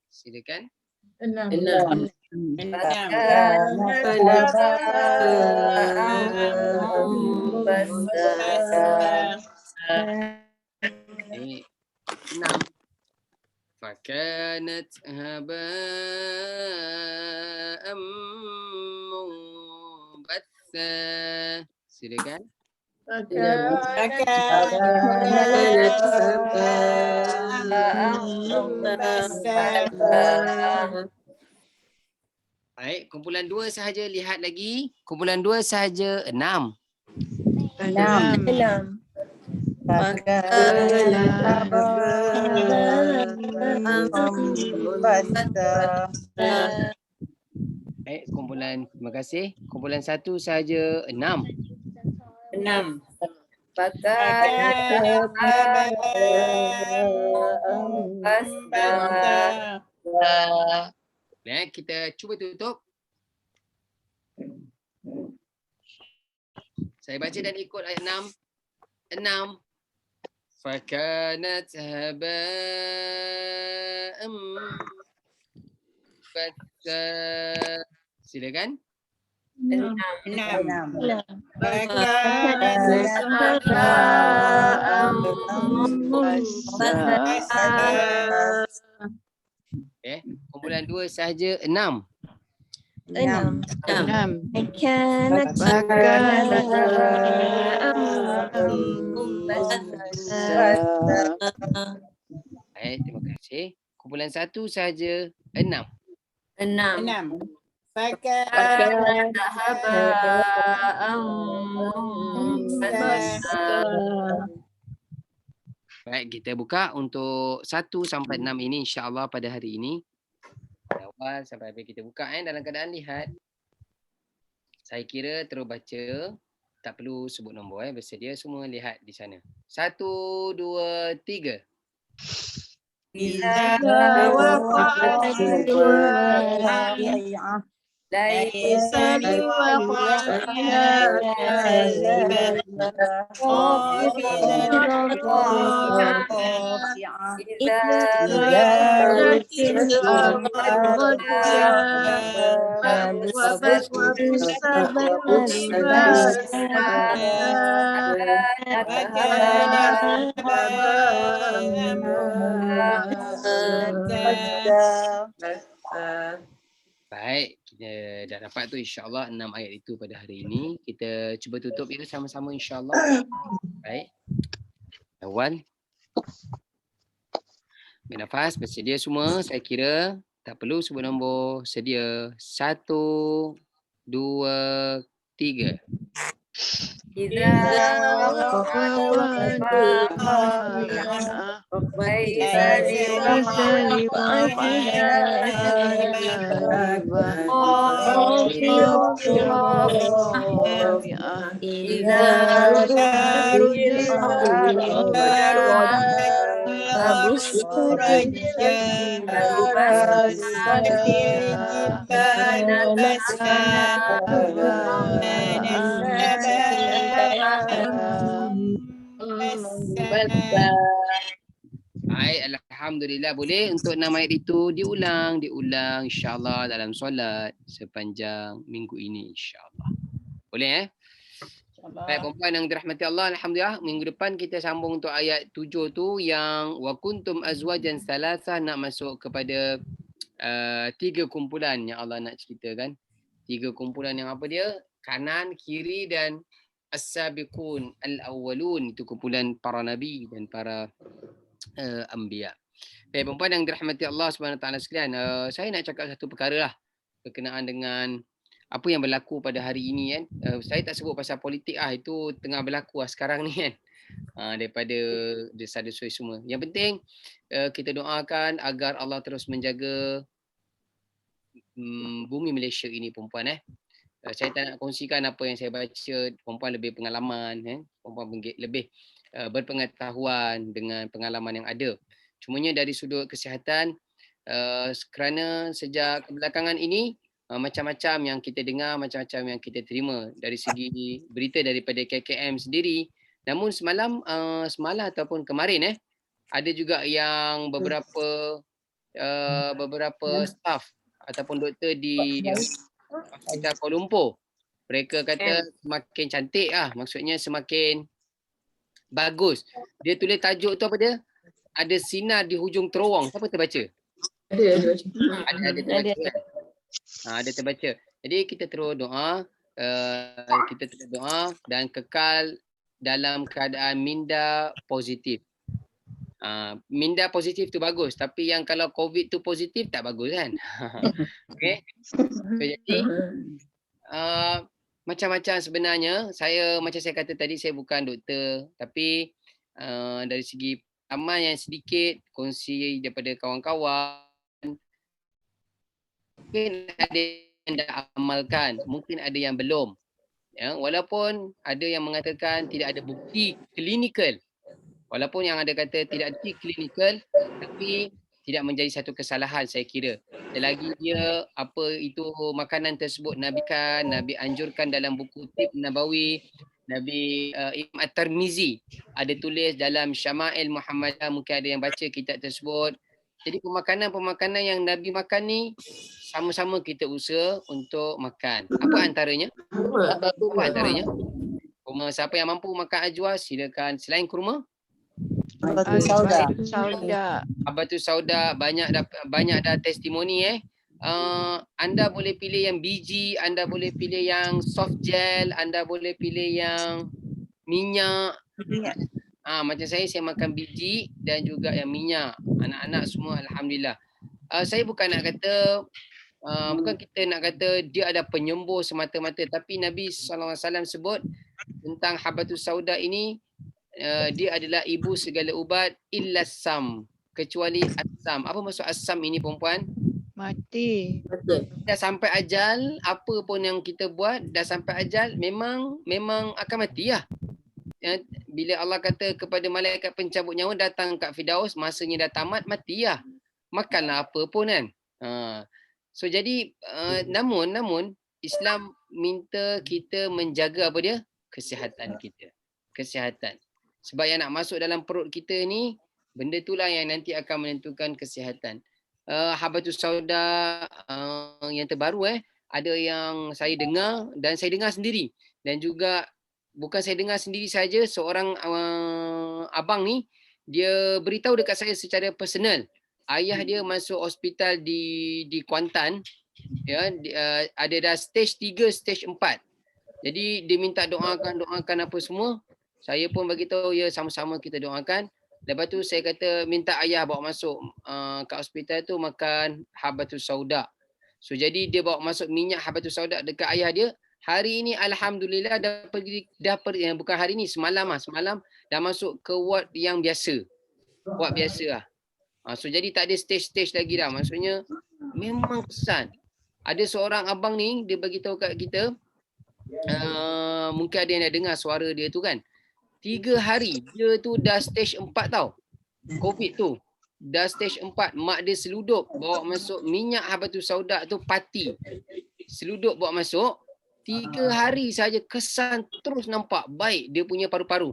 Silakan. 6. Baik. 6. Fakanat haba'am mumbassa. Silakan. Baik, kumpulan 2 sahaja lihat lagi. Kumpulan 2 sahaja 6. 6. Baik, kumpulan terima kasih. Kumpulan 1 sahaja 6. 6. Baik, kita cuba tutup. Saya baca dan ikut ayat 6. 6. Fakanat haba'am fatha. Silakan. 6. Kumpulan 2 sahaja 6. 6. 6. كانت Baik, terima kasih. Kumpulan 1 sahaja 6. 6. Baik, kita buka untuk 1 sampai 6 ini insya-Allah pada hari ini. Dari awal sampai habis kita buka dalam keadaan lihat. Saya kira terus baca, tak perlu sebut nombor bersedia semua lihat di sana. 1 2 3. إذا وقعت الواقعة ليس لوقعتها كاذبة خافضة رافعة إذا رجت الأرض رجا وبست السماء Baik, kita dah dapat tu insya-Allah 6 ayat itu pada hari ini. Kita cuba tutup ya sama-sama insya-Allah. Baik. Awal. Ambil nafas, bersedia semua. Saya kira tak perlu sebut nombor. Sedia. 1 2 3. إذا وقعت ليس إذا Baik, alhamdulillah boleh untuk 6 ayat itu diulang insya-Allah dalam solat sepanjang minggu ini insya-Allah. Boleh Baik, perempuan yang dirahmati Allah, alhamdulillah minggu depan kita sambung untuk ayat 7 tu yang wa kuntum azwajan salasah, nak masuk kepada 3 kumpulan yang Allah nak ceritakan. 3 kumpulan yang apa dia? Kanan, kiri dan as-sabiqun al-awwalun, itu kumpulan para nabi dan para anbiya. Baik, perempuan yang dirahmati Allah SWT sekalian, saya nak cakap satu perkara lah berkenaan dengan apa yang berlaku pada hari ini kan. Saya tak sebut pasal politik itu tengah berlaku sekarang ni kan. Daripada desa-desa semua. Yang penting kita doakan agar Allah terus menjaga bumi Malaysia ini perempuan Saya tak nak kongsikan apa yang saya baca, perempuan lebih pengalaman perempuan lebih berpengetahuan dengan pengalaman yang ada. Cumanya dari sudut kesihatan kerana sejak kebelakangan ini macam-macam yang kita dengar, macam-macam yang kita terima dari segi berita daripada KKM sendiri. Namun semalam ataupun kemarin ada juga yang beberapa staff ataupun doktor di Hospital Kuala Lumpur. Mereka kata semakin cantik maksudnya semakin bagus. Dia tulis tajuk tu apa dia? Ada sinar di hujung terowong. Siapa terbaca? Ada terbaca kan? Ada terbaca. Jadi kita terus doa, dan kekal dalam keadaan minda positif. Minda positif tu bagus, tapi yang kalau COVID tu positif tak bagus kan. Okey. So, jadi macam-macam sebenarnya. Macam saya kata tadi, saya bukan doktor, tapi dari segi amal yang sedikit kongsi daripada kawan-kawan, mungkin ada yang dah amalkan, mungkin ada yang belum. Ya, walaupun ada yang mengatakan tidak ada bukti klinikal. Walaupun yang ada kata tidak ada bukti klinikal, tapi tidak menjadi satu kesalahan saya kira. Selagi dia apa itu makanan tersebut Nabi anjurkan dalam buku Tib Nabawi, Nabi Imam At-Tirmizi ada tulis dalam Syama'il Muhammadah, mungkin ada yang baca kitab tersebut. Jadi pemakanan-pemakanan yang Nabi makan ni sama-sama kita usaha untuk makan. Apa antaranya? Apa antaranya? Siapa yang mampu makan ajwa silakan. Selain kurma? Habatus sauda. Habatus sauda, banyak dah testimoni anda boleh pilih yang biji, anda boleh pilih yang soft gel, anda boleh pilih yang minyak. Macam saya makan biji dan juga yang minyak. Anak-anak semua alhamdulillah. Saya bukan nak kata bukan kita nak kata dia ada penyembuh semata-mata, tapi Nabi SAW sebut tentang habatus sauda ini, dia adalah ibu segala ubat illa sam, kecuali asam. Apa maksud asam ini perempuan? Mati. Dah sampai ajal, apa pun yang kita buat dah sampai ajal, memang akan mati lah. Bila Allah kata kepada malaikat pencabut nyawa, datang kat Firdaus, masanya dah tamat, mati lah. Makanlah apa pun kan. So jadi namun Islam minta kita menjaga apa dia? Kesihatan kita. Kesihatan. Sebab yang nak masuk dalam perut kita ni, benda itulah yang nanti akan menentukan kesihatan. Habatus sauda yang terbaru ada yang saya dengar dan saya dengar sendiri, dan juga bukan saya dengar sendiri saja, seorang abang ni dia beritahu dekat saya secara personal. Ayah dia masuk hospital di Kuantan, ya, ada dah stage 3, stage 4. Jadi dia minta doakan apa semua. Saya pun bagi tahu, ya, sama-sama kita doakan. Lepas tu saya kata minta ayah bawa masuk kat hospital tu makan habatus sauda. So jadi dia bawa masuk minyak habatus sauda dekat ayah dia. Hari ini alhamdulillah bukan hari ni, semalam dah masuk ke ward yang biasa. Ward biasa lah. So jadi tak ada stage-stage lagi dah. Maksudnya memang kesan. Ada seorang abang ni, dia bagi tahu kat kita, mungkin ada yang dah dengar suara dia tu kan. 3 hari dia tu dah stage 4 tau. COVID tu. Dah stage 4. Mak dia seluduk bawa masuk minyak habatus sauda tu, pati. Seluduk bawa masuk. 3 hari saja kesan terus nampak baik dia punya paru-paru.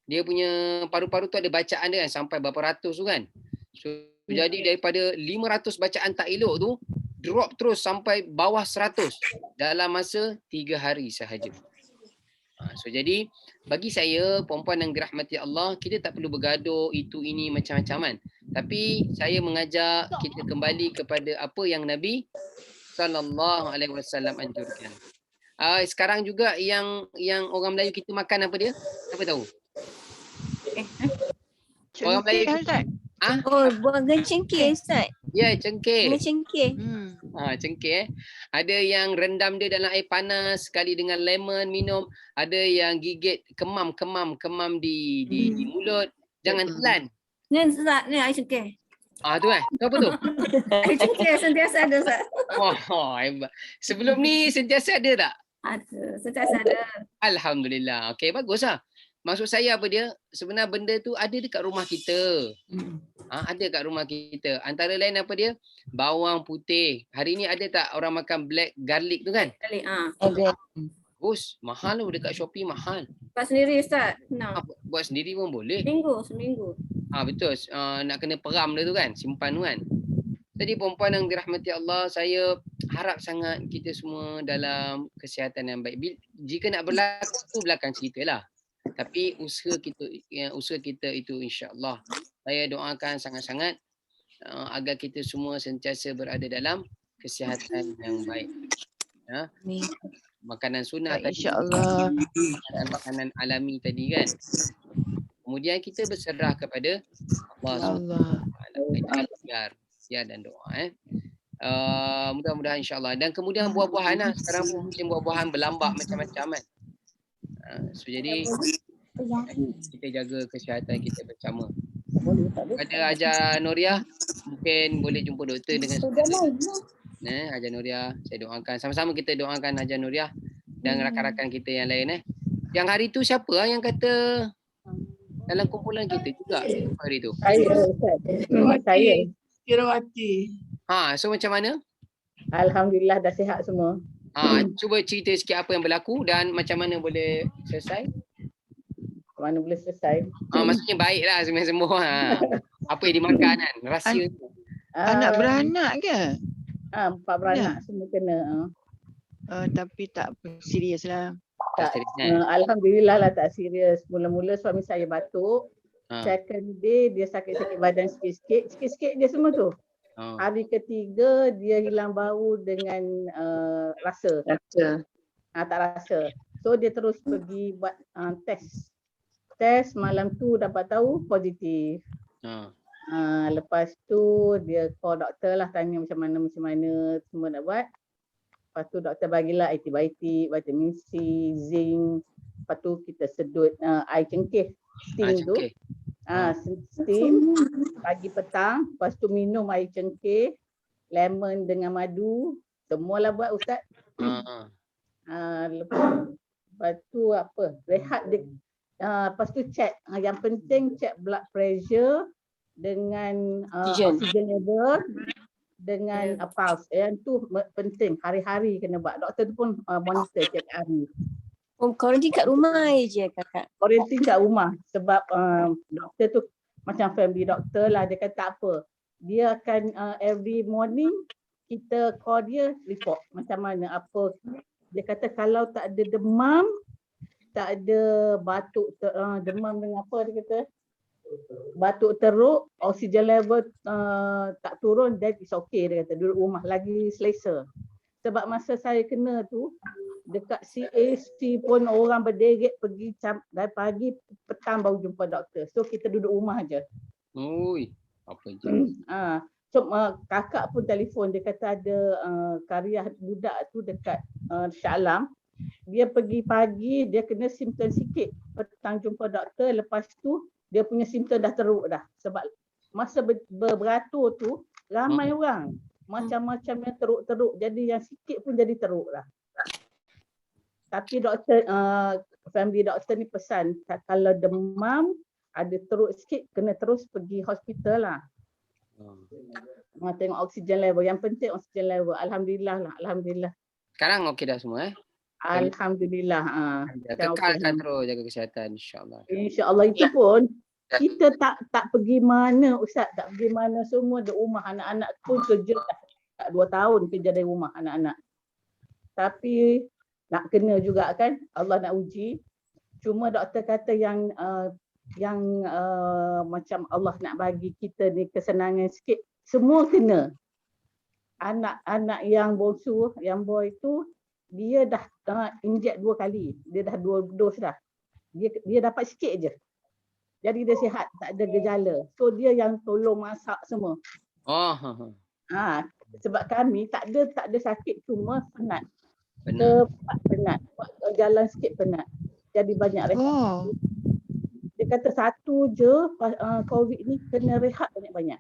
Dia punya paru-paru tu ada bacaan dia kan, sampai berapa ratus tu kan. So jadi daripada 500 bacaan tak elok tu drop terus sampai bawah 100 dalam masa 3 hari sahaja. So jadi bagi saya, perempuan yang dirahmati Allah, kita tak perlu bergaduh itu ini macam-macam kan. Tapi saya mengajak kita kembali kepada apa yang Nabi SAW anjurkan. Sekarang juga yang orang Melayu kita makan apa dia? Siapa tahu? Orang Melayu kita, Oh, buat cengkeh Ustaz. ya, cengkeh. Cengkeh. Cengkeh. Ada yang rendam dia dalam air panas sekali dengan lemon minum. Ada yang gigit kemam di mulut. Jangan telan. Ni Ustaz, ni air cengkeh. Tu kan? Tu apa tu? Air cengkeh sentiasa ada Ustaz. Hebat. Sebelum ni sentiasa ada tak? Ada, sentiasa ada. Alhamdulillah. Okey, baguslah. Maksud saya apa dia? Sebenarnya benda tu ada dekat rumah kita. Ada kat rumah kita. Antara lain apa dia? Bawang putih. Hari ni ada tak orang makan black garlic tu kan? Kali Bos, mahal tu dekat Shopee, mahal. buat sendiri Ustaz. Senang. Buat sendiri pun boleh. Seminggu. Betul. Nak kena peram dia tu kan, simpan tu kan. Jadi perempuan yang dirahmati Allah, saya harap sangat kita semua dalam kesihatan yang baik. Jika nak berlaku tu belakang cerita lah. Tapi usaha kita itu insya-Allah. Saya doakan sangat-sangat agar kita semua sentiasa berada dalam kesihatan yang baik. Ya. Makanan sunnah tadi, InsyaAllah. makanan alami tadi kan. Kemudian kita berserah kepada Allah Allah. Ikhtiar dan doa. Mudah-mudahan insyaAllah. Dan kemudian buah-buahan lah. Sekarang pun musim buah-buahan berlambak macam-macam kan. So jadi kita jaga kesihatan kita bersama. Ada Hajar Nuriah, mungkin boleh jumpa doktor dengan Hajar Nuriah. Saya doakan. Sama-sama kita doakan Hajar Nuriah dan rakan-rakan kita yang lain. Yang hari tu siapa yang kata dalam kumpulan kita juga hari tu? Saya. Kirawati. So macam mana? Alhamdulillah dah sihat semua. Cuba cerita sikit apa yang berlaku dan macam mana boleh selesai? Mana boleh selesai. Maksudnya baiklah semua. Apa yang dimakan kan? Rahsia tu. Anak beranak ke? 4 beranak semua kena. Tapi tak serius lah. Alhamdulillah lah tak serius. Mula-mula suami saya batuk. Second day dia sakit-sakit badan sikit-sikit. Sikit-sikit dia semua tu. Hari ketiga dia hilang bau dengan rasa. Tak rasa. So dia terus pergi buat test. Test malam tu dapat tahu positif. Lepas tu dia call doktor lah, tanya macam mana semua nak buat. Lepas tu doktor bagilah antibiotik, vitamin C, zinc. Lepas tu kita sedut air cengkeh, steam tu. Steam pagi petang. Lepas tu minum air cengkeh, lemon dengan madu. Semualah buat Ustaz. Lepas tu apa? Rehat dia. Lepas tu check. Yang penting check blood pressure dengan oxygen level dengan pulse. Yang tu penting. Hari-hari kena buat. Doktor tu pun monitor check hari. Kuarantin kat rumah je kakak. Kuarantin kat rumah. Sebab doktor tu macam family doktor lah. Dia kata tak apa. Dia akan every morning kita call dia report. Macam mana apa. Dia kata kalau tak ada demam, tak ada batuk, demam dengan apa dia kata, batuk teruk, oksigen level tak turun, then it's okay dia kata, duduk rumah lagi selesa. Sebab masa saya kena tu, dekat CAC pun orang berderet pergi dari pagi, petang baru jumpa doktor. So kita duduk rumah je. Apa je. So kakak pun telefon, dia kata ada karya budak tu dekat Shah Alam. Dia pergi pagi, dia kena simptom sikit. Petang jumpa doktor, lepas tu dia punya simptom dah teruk dah. Sebab masa beratur tu, ramai orang. Macam-macam yang teruk-teruk. Jadi yang sikit pun jadi teruk lah. Tapi doktor, family doktor ni pesan, kalau demam, ada teruk sikit, kena terus pergi hospital lah. Tengok oksigen level. Yang penting oksigen level. Alhamdulillah lah. Alhamdulillah. Sekarang okey dah semua Alhamdulillah. Kekalkan terus jaga kesihatan insya-Allah. InsyaAllah itu pun kita tak pergi mana Ustaz, tak pergi mana, semua di rumah. Anak-anak pun kerja dah 2 tahun kerja dari rumah anak-anak. Tapi nak kena juga kan, Allah nak uji. Cuma doktor kata yang macam Allah nak bagi kita ni kesenangan sikit, semua kena. Anak-anak yang bongsu, yang boy tu, dia dah injek 2 kali. Dia dah 2 dos dah. Dia dapat sikit je. Jadi dia sihat, tak ada gejala. So dia yang tolong masak semua. Sebab kami tak ada sakit, cuma penat. Penat. Jalan sikit penat. Jadi banyak rehat. Dia kata satu je COVID ni kena rehat banyak-banyak.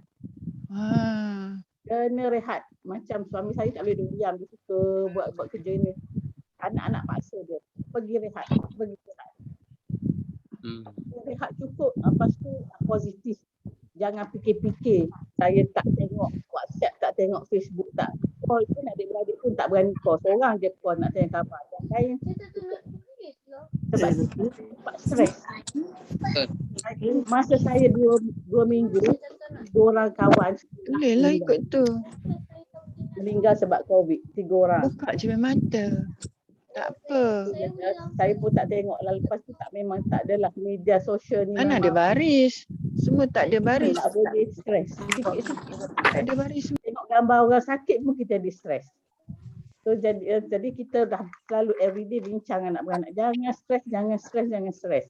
Kena rehat. Macam suami saya tak boleh diam, dia suka buat kerja ni. Anak-anak paksa dia pergi rehat, rehat cukup. Lepas tu positif. Jangan fikir-fikir saya tak tengok WhatsApp, tak tengok Facebook, tak call pun, adik-beradik pun tak berani call. Seorang je call nak tanya khabar. Saya sebab stres. Masa saya 2 minggu, 2 orang kawan Bolehlah ikut tu. meninggal sebab COVID, 3 orang. Buka je mata. Tak apa. Saya pun tak tengok lah. Lepas tu memang tak adalah media sosial ni. Mana ada baris. Semua tak ada baris. Tak boleh stres. Tak ada baris. Tengok gambar orang sakit pun kita di stres. So jadi kita dah selalu everyday bincang anak beranak. Jangan stres, jangan stres, jangan stres.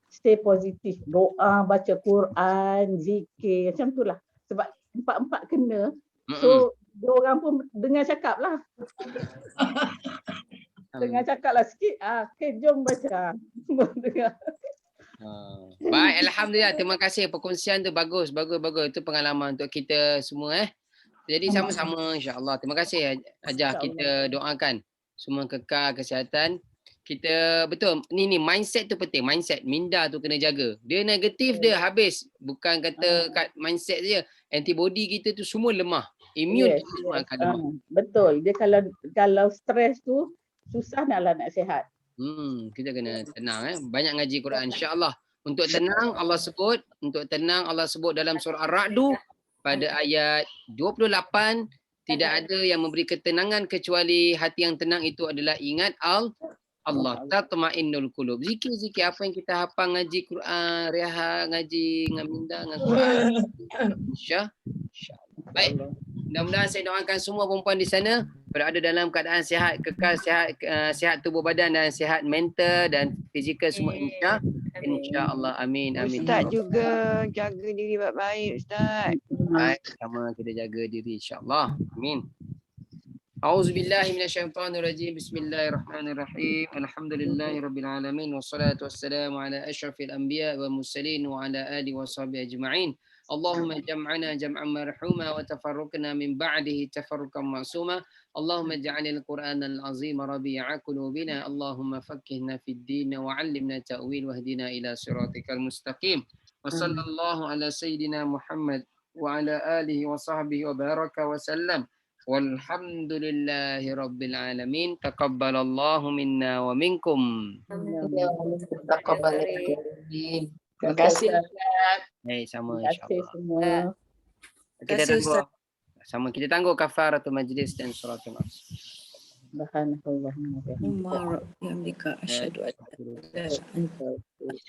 stay positif. Doa, baca Quran, zikir, macam tu lah. Sebab empat-empat kena. So, dia orang pun dengar cakap lah. Dengar cakap lah sikit. Okay, jom baca. Dengar. Baik, Alhamdulillah. Terima kasih perkongsian tu. Bagus. Itu pengalaman untuk kita semua. Jadi sama-sama insya-Allah. Terima kasih Hajah. Kita doakan semua kekal kesihatan. Kita betul ni mindset tu penting. Mindset minda tu kena jaga. Dia negatif dia habis. Bukan kata kat mindset je. Antibody kita tu semua lemah. Immune kita semua akan lemah. Betul. Dia kalau stres tu susah nak sihat. Kita kena tenang. Banyak ngaji Quran insya-Allah. Untuk tenang Allah sebut dalam surah Ar-Ra'd pada ayat 28, tidak ada yang memberi ketenangan kecuali hati yang tenang itu adalah ingat Allah. Tatma'innul qulub. Zikir apa yang kita hafal ngaji Quran, rehat ngaji dengan minda dengan Quran. Insya-Allah. Baik. Mudah-mudahan saya doakan semua perempuan di sana berada dalam keadaan sihat, kekal sihat tubuh badan dan sihat mental dan fizikal semua insya-Allah. Amin. Ustaz juga jaga diri baik-baik Ustaz. Baik, sama kita jaga diri insya-Allah. Amin. A'udzubillahi minasyaitonirrajim. Bismillahirrahmanirrahim. Alhamdulillahirabbil alamin wassalatu wassalamu ala asyrafil anbiya wal mursalin wa ala alihi washabihi ajma'in. Allahumma jam'ana jam'an marhuma wa tafarruqna min ba'dihi tafarruqan ma'suma. Allahumma ij'alil Qur'anal azima rabi'a qulubina. Allahumma faqqihna fid din wa 'allimna ta'wil wahdina ila siratikal mustaqim. Wa sallallahu ala sayyidina Muhammad wa ala alihi wa sahbihi wa baraka wa sallam. Walhamdulillahi rabbil alamin. Taqabbalallahu minna wa minkum. Taqabbalallahu. Terima kasih. Sama Terima kasih semua. Kita tangguh. Sama kita tangguh kafaratul majlis dan suratul nas. Subhanallah. Umar yang dika asyhadu an la ilaha illallah.